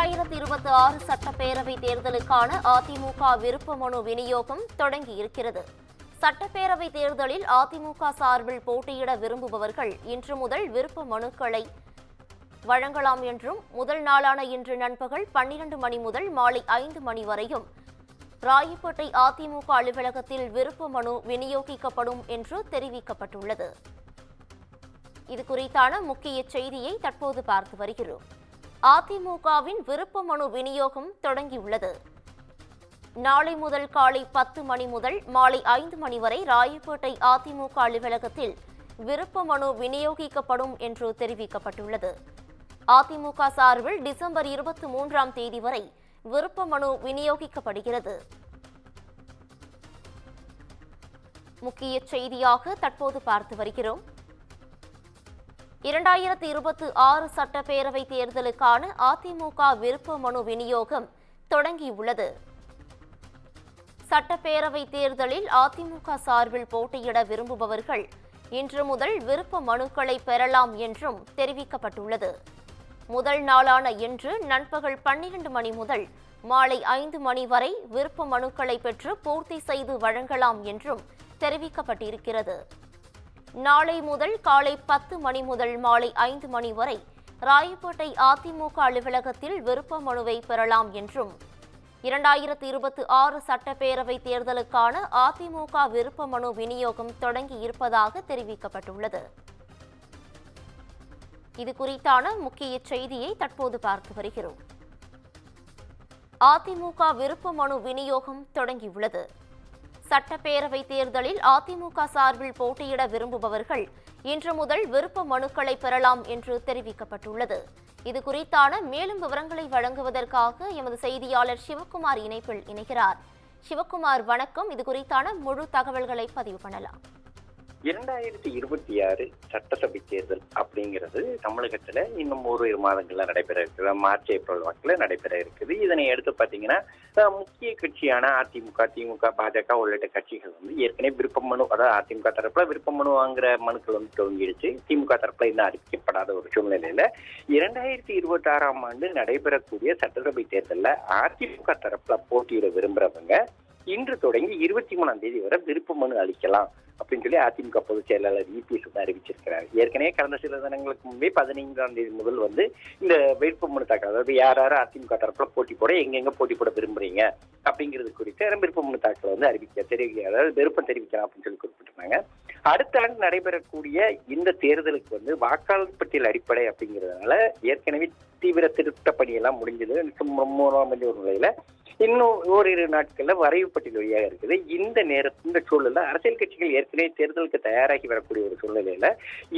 2026 சட்டப்பேரவை தேர்தலுக்கான அதிமுக விருப்ப மனு விநியோகம் தொடங்கியிருக்கிறது. சட்டப்பேரவை தேர்தலில் அதிமுக சார்பில் போட்டியிட விரும்புபவர்கள் இன்று முதல் விருப்ப மனுக்களை வழங்கலாம் என்றும், முதல் நாளான இன்று நண்பகல் 12 மணி முதல் மாலை 5 மணி வரையும் ராயப்பேட்டை அதிமுக அலுவலகத்தில் விருப்ப மனு விநியோகிக்கப்படும் என்று தெரிவிக்கப்பட்டுள்ளது. இதுகுறித்தான முக்கிய செய்தியை தற்போது பார்த்து வருகிறோம். அதிமுகவின் விருப்ப மனு விநியோகம் தொடங்கியுள்ளது. நாளை முதல் காலை 10 மணி முதல் மாலை 5 மணி வரை ராயப்பேட்டை அதிமுக அலுவலகத்தில் விருப்ப மனு விநியோகிக்கப்படும் என்று தெரிவிக்கப்பட்டுள்ளது. அதிமுக சார்பில் டிசம்பர் 23ஆம் தேதி வரை விருப்ப மனு விநியோகிக்கப்படுகிறது. முக்கிய செய்தியாக தற்போது பார்த்து வருகிறோம். 2026 சட்டப்பேரவை தேர்தலுக்கான அதிமுக விருப்ப மனு விநியோகம் தொடங்கியுள்ளது. சட்டப்பேரவை தேர்தலில் அதிமுக சார்பில் போட்டியிட விரும்புபவர்கள் இன்று முதல் விருப்ப மனுக்களை பெறலாம் என்றும் தெரிவிக்கப்பட்டுள்ளது. முதல் நாளான இன்று நண்பகல் 12 மணி முதல் மாலை 5 மணி வரை விருப்ப மனுக்களை பெற்று பூர்த்தி செய்து வழங்கலாம் என்றும் தெரிவிக்கப்பட்டிருக்கிறது. நாளை முதல் காலை 10 மணி முதல் மாலை 5 மணி வரை ராயப்பேட்டை அதிமுக அலுவலகத்தில் விருப்ப மனுவை பெறலாம் என்றும், 2026 சட்டப்பேரவை தேர்தலுக்கான அதிமுக விருப்ப மனு விநியோகம் தொடங்கி இருப்பதாக தெரிவிக்கப்பட்டுள்ளது. இதுகுறித்தான முக்கிய செய்தியை தற்போது பார்த்து வருகிறோம். அதிமுக விருப்ப மனு விநியோகம் தொடங்கியுள்ளது. சட்டப்பேரவை தேர்தலில் அதிமுக சார்பில் போட்டியிட விரும்புபவர்கள் இன்று முதல் விருப்ப மனுக்களை பெறலாம் என்று தெரிவிக்கப்பட்டுள்ளது. இதுகுறித்தான மேலும் விவரங்களை வழங்குவதற்காக எமது செய்தியாளர் சிவக்குமார் இணைப்பில் இணைகிறார். சிவக்குமார், வணக்கம். இதுகுறித்தான முழு தகவல்களை பதிவு பண்ணலாம். 2026 சட்டசபை தேர்தல் அப்படிங்கிறது தமிழகத்துல இன்னும் ஓரிரு மாதங்கள்ல நடைபெற இருக்குது. மார்ச் ஏப்ரல் வாக்கில் நடைபெற இருக்குது. இதனை எடுத்து பாத்தீங்கன்னா முக்கிய கட்சியான அதிமுக, திமுக, பாஜக உள்ளிட்ட கட்சிகள் ஏற்கனவே விருப்ப மனு, அதாவது அதிமுக தரப்புல விருப்ப மனு வாங்குற மனுக்கள் துவங்கிடுச்சு. திமுக தரப்புல இன்னும் அறிவிக்கப்படாத ஒரு சூழ்நிலையில 2026ஆம் ஆண்டு நடைபெறக்கூடிய சட்டசபை தேர்தல்ல அதிமுக தரப்புல போட்டியிட விரும்புறவங்க இன்று தொடங்கி 23ஆம் தேதி வரை விருப்ப மனு அளிக்கலாம் அப்படின்னு சொல்லி அதிமுக பொதுச் செயலாளர் EPS அறிவிச்சிருக்கிறார். ஏற்கனவே கடந்த சில தினங்களுக்கு முன்பே 15ஆம் தேதி முதல் இந்த விருப்ப மனு தாக்கல், அதாவது யார் அதிமுக தரப்புல போட்டி போட, எங்கெங்க போட்டி போட விரும்புறீங்க அப்படிங்கிறது குறித்து விருப்ப மனு தாக்கல் அதாவது விருப்பம் தெரிவிக்கலாம் அப்படின்னு சொல்லி குறிப்பிட்டிருந்தாங்க. அடுத்த ஆண்டு நடைபெறக்கூடிய இந்த தேர்தலுக்கு வாக்காளர் பட்டியல் அடிப்படை அப்படிங்கிறதுனால ஏற்கனவே தீவிர திருத்த பணியெல்லாம் முடிஞ்சது. 3ஆம் தேதி ஒரு நிலையில இன்னும் ஓரிரு நாட்கள்ல வரைவு பட்டியல் வழியாக இருக்குது. இந்த சூழல்ல அரசியல் கட்சிகள் ஏற்கனவே தேர்தலுக்கு தயாராகி வரக்கூடிய ஒரு சூழ்நிலையில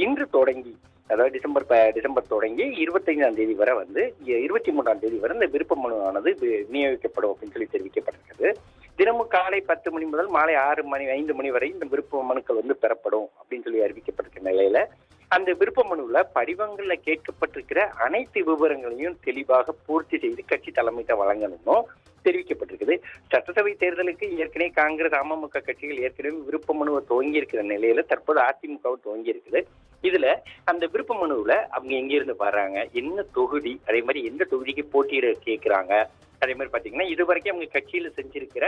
இன்று தொடங்கி, அதாவது டிசம்பர் தொடங்கி 25ஆம் தேதி வரை 23ஆம் தேதி வரை இந்த விருப்ப மனு ஆனது விநியோகிக்கப்படும் அப்படின்னு சொல்லி தெரிவிக்கப்பட்டிருக்கிறது. தினமும் காலை 10 மணி முதல் மாலை 5 மணி வரை இந்த விருப்ப மனுக்கள் பெறப்படும் அப்படின்னு சொல்லி அறிவிக்கப்பட்டிருக்க நிலையில அந்த விருப்ப மனுவில் படிவங்கள்ல கேட்கப்பட்டிருக்கிற அனைத்து விவரங்களையும் தெளிவாக பூர்த்தி செய்து கட்சி தலைமையிட்ட வழங்கணும்னு தெரிவிக்கப்பட்டிருக்குது. சட்டசபை தேர்தலுக்கு ஏற்கனவே காங்கிரஸ், அமமுக கட்சிகள் ஏற்கனவே விருப்ப மனுவை துவங்கி இருக்கிற நிலையில தற்போது அதிமுகவும் துவங்கி இருக்குது. இதுல அந்த விருப்ப மனுவுல அவங்க எங்கிருந்து வர்றாங்க, என்ன தொகுதி, அதே மாதிரி எந்த தொகுதிக்கு போட்டியிட கேட்கிறாங்க, அதே மாதிரி பாத்தீங்கன்னா இது வரைக்கும் அவங்க கட்சியில செஞ்சிருக்கிற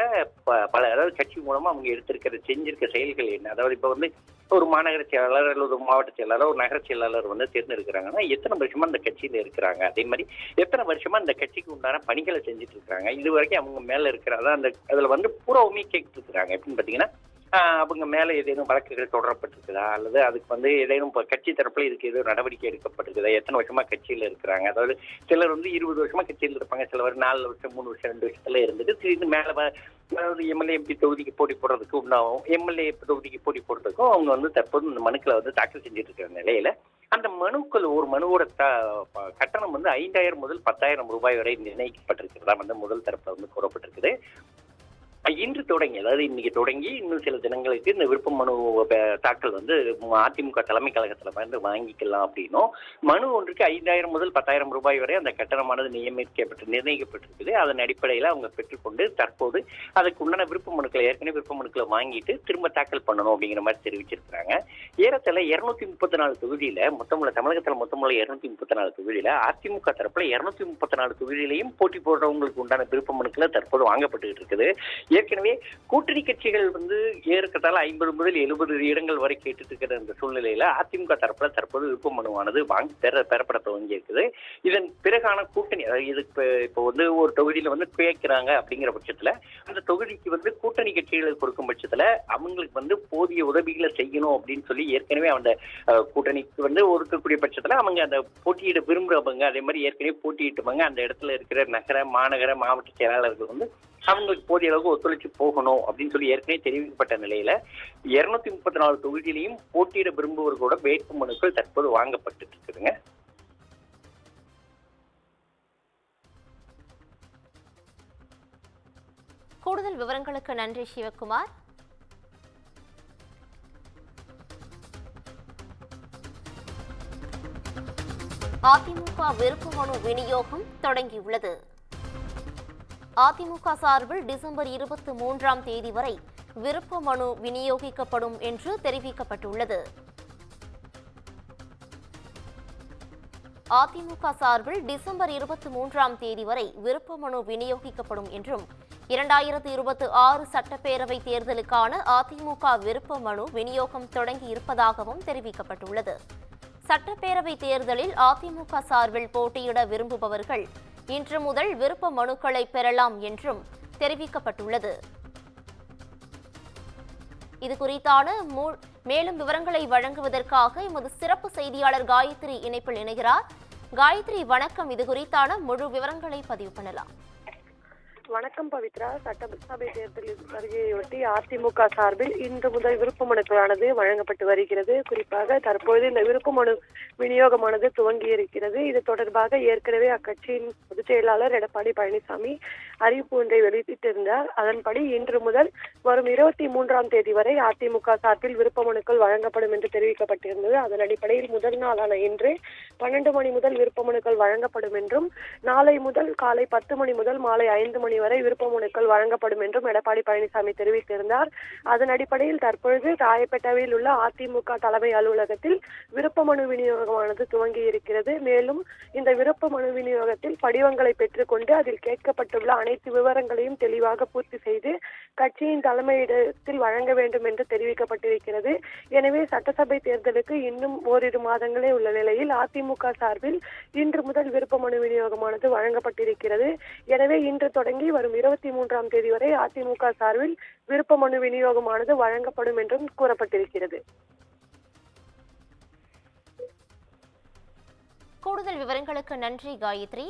அதாவது கட்சி மூலமா அவங்க செஞ்சிருக்க செயல்கள் என்ன, அதாவது இப்ப ஒரு மாநகர செயலாளர் அல்லது ஒரு மாவட்ட செயலாளர், ஒரு நகர செயலாளர் தேர்ந்தெடுக்கிறாங்கன்னா எத்தனை வருஷமா அந்த கட்சியில இருக்கிறாங்க, அதே மாதிரி எத்தனை வருஷமா அந்த கட்சிக்கு உண்டான பணிகளை செஞ்சுட்டு இருக்கிறாங்க, இது வரைக்கும் அவங்க மேல இருக்கிற அதான் அதுல பூராவுமே கேட்டு இருக்கிறாங்க. எப்படின்னு பாத்தீங்கன்னா அவங்க மேல ஏதேனும் வழக்குகள் தொடரப்பட்டிருக்குதா, அல்லது அதுக்கு ஏதேனும் கட்சி தரப்புல இதுக்கு ஏதோ நடவடிக்கை எடுக்கப்பட்டிருக்குதா, எத்தனை வருஷமா கட்சியில இருக்கிறாங்க, அதாவது சிலர் 20 வருஷமா கட்சியில் இருப்பாங்க, சிலர் 4 வருஷம் 3 வருஷம் 2 வருஷத்துல இருந்துட்டு திடீர்னு மேல அதாவது எம்எல்ஏ எம்பி தொகுதிக்கு போட்டி போடுறதுக்கு உண்டாகும், எம்எல்ஏ தொகுதிக்கு போட்டி போடுறதுக்கும் அவங்க தற்போது இந்த மனுக்களை தாக்கல் செஞ்சுட்டு இருக்கிற நிலையில அந்த மனுக்கள் ஒரு மனுவோட கட்டணம் 5000 முதல் 10,000 ரூபாய் வரை நிர்ணயிக்கப்பட்டிருக்கிறதா முதல் தரப்புல கூறப்பட்டிருக்குது. இன்று தொடங்கி, அதாவது இன்னைக்கு தொடங்கி இன்னும் சில தினங்களுக்கு இந்த விருப்ப மனு தாக்கல் அதிமுக தலைமை கழகத்துல வந்து வாங்கிக்கலாம் அப்படின்னும், மனு ஒன்றுக்கு 5,000 முதல் 10,000 ரூபாய் வரை அந்த கட்டணமானது நிர்ணயிக்கப்பட்டிருக்குது. அதன் அடிப்படையில் அவங்க பெற்றுக்கொண்டு தற்போது அதுக்கு உண்டான விருப்ப மனுக்களை ஏற்கனவே விருப்ப மனுக்களை வாங்கிட்டு திரும்ப தாக்கல் பண்ணணும் அப்படிங்கிற மாதிரி தெரிவிச்சிருக்கிறாங்க. ஏறத்தாழ 234 தொகுதியில தமிழகத்தில் மொத்தமுள்ள 234 தொகுதியில அதிமுக தரப்புல 234 தொகுதியிலையும் போட்டி போடுறவங்களுக்கு உண்டான விருப்ப மனுக்களை தற்போது வாங்கப்பட்டு இருக்குது. ஏற்கனவே கூட்டணி கட்சிகள் ஏற்கத்தால 50 முதல் 70 இடங்கள் வரை கேட்டுட்டு இருக்கிற இந்த சூழ்நிலையில அதிமுக தரப்புல தற்போது விருப்ப மனுவானது பெறப்பட துவங்கி இருக்குது. இதன் பிறகான கூட்டணி, அதாவது இது இப்போ ஒரு தொகுதியில கேட்கிறாங்க அப்படிங்கிற பட்சத்துல அந்த தொகுதிக்கு கூட்டணி கட்சிகளுக்கு கொடுக்கும் பட்சத்துல அவங்களுக்கு போதிய உதவிகளை செய்யணும் அப்படின்னு சொல்லி ஏற்கனவே அந்த கூட்டணிக்கு ஒதுக்கக்கூடிய பட்சத்துல அவங்க அந்த போட்டியிட விரும்புறவங்க, அதே மாதிரி ஏற்கனவே போட்டியிட்டவங்க அந்த இடத்துல இருக்கிற நகர மாநகர மாவட்ட செயலாளர்கள் அவங்களுக்கு போதிய அளவுக்கு ஒத்துழைச்சு போகணும் அப்படின்னு சொல்லி ஏற்கனவே தெரிவிக்கப்பட்ட நிலையில 234 தொகுதியிலையும் போட்டியிட விரும்புவர்களோட வேட்பு மனுக்கள் தற்போது வாங்கப்பட்டு இருக்குதுங்க. கூடுதல் விவரங்களுக்கு நன்றி சிவகுமார். அதிமுக விருப்ப மனு விநியோகம் தொடங்கியுள்ளது. அதிமுக சார்பில் டிசம்பர் 23ஆம் தேதி வரை விருப்ப மனு விநியோகிக்கப்படும் என்று தெரிவிக்கப்பட்டுள்ளது. அதிமுக சார்பில் டிசம்பர் 23ஆம் தேதி வரை விருப்ப மனு விநியோகிக்கப்படும் என்றும் 2026 சட்டப்பேரவை தேர்தலுக்கான அதிமுக விருப்ப மனு விநியோகம் தொடங்கி இருப்பதாகவும் தெரிவிக்கப்பட்டுள்ளது. சட்டப்பேரவை தேர்தலில் அதிமுக சார்பில் போட்டியிட விரும்புபவர்கள் இன்று முதல் விருப்ப மனுக்களை பெறலாம் என்றும் தெரிவிக்கப்பட்டுள்ளது. இதுகுறித்தான மேலும் விவரங்களை வழங்குவதற்காக எமது சிறப்பு செய்தியாளர் காயத்ரி இணைப்பில் இணைகிறார். காயத்ரி, வணக்கம். இதுகுறித்தான முழு விவரங்களை பதிவு பண்ணலாம். வணக்கம் பவித்ரா. சட்டசபை தேர்தலில் வருகையொட்டி அதிமுக சார்பில் இன்று முதல் விருப்ப மனுக்களானது வழங்கப்பட்டு வருகிறது. குறிப்பாக தற்போது இந்த விருப்ப மனு விநியோகமானது துவங்கி இருக்கிறது. இது தொடர்பாக ஏற்கனவே அக்கட்சியின் பொதுச் செயலாளர் எடப்பாடி பழனிசாமி அறிவிப்பு ஒன்றை வெளியிட்டிருந்தார். அதன்படி இன்று முதல் வரும் 23ஆம் தேதி வரை அதிமுக சார்பில் விருப்ப மனுக்கள் வழங்கப்படும் என்று தெரிவிக்கப்பட்டிருந்தது. அதன் அடிப்படையில் முதல் நாளான இன்று 12 மணி முதல் விருப்ப மனுக்கள் வழங்கப்படும் என்றும், நாளை முதல் காலை 10 மணி முதல் மாலை 5 மணி வரை விருப்ப மனுக்கள் வழங்கப்படும் என்றும் எடப்பாடி பழனிசாமி தெரிவித்திருந்தார். அதன் அடிப்படையில் தற்பொழுது ராயப்பேட்டையில் உள்ள அதிமுக தலைமை அலுவலகத்தில் விருப்ப மனு விநியோகமானது துவங்கி இருக்கிறது. மேலும் இந்த விருப்ப மனு விநியோகத்தில் படிவங்களை பெற்றுக்கொண்டு அதில் கேட்கப்பட்டுள்ள அனைத்து விவரங்களையும் தெளிவாக பூர்த்தி செய்து கட்சியின் தலைமையிடத்தில் வழங்க வேண்டும் என்று தெரிவிக்கப்பட்டிருக்கிறது. எனவே சட்டசபை தேர்தலுக்கு இன்னும் ஓரிரு மாதங்களே உள்ள நிலையில் அதிமுக சார்பில் இன்று முதல் விருப்ப மனு விநியோகமானது வழங்கப்பட்டிருக்கிறது. எனவே இன்று தொடங்கி வரும் 23ஆம் தேதி வரை அதிமுக சார்பில் விருப்ப மனு விநியோகமானது வழங்கப்படும் என்றும் கூறப்பட்டிருக்கிறது. கூடுதல் விவரங்களுக்கு நன்றி காயத்ரி.